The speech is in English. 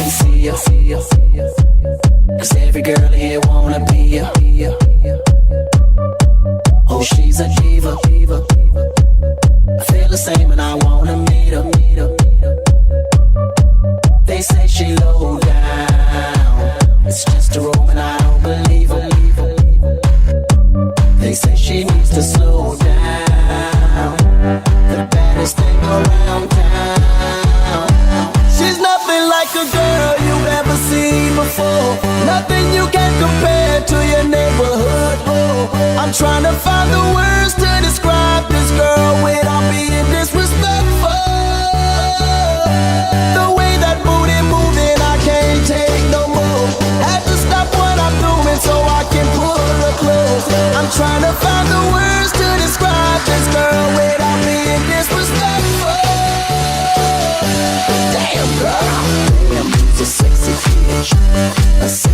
can see ya. Cause every girl here wanna be ya. Oh, she's a diva. I feel the same and I wanna meet her. They say she low down, it's just a room and I don't believe her. They say she needs to slow down, the baddest thing around town. She's nothing like a girl you've ever seen before, nothing you can compare to your neighborhood. I'm trying to find the words to describe this girl without being disrespectful. The way that booty moving, I can't take no more. Had to stop what I'm doing so I can pull her close. I'm trying to find the words to describe this girl without being disrespectful. Damn girl, damn, she's a sexy bitch.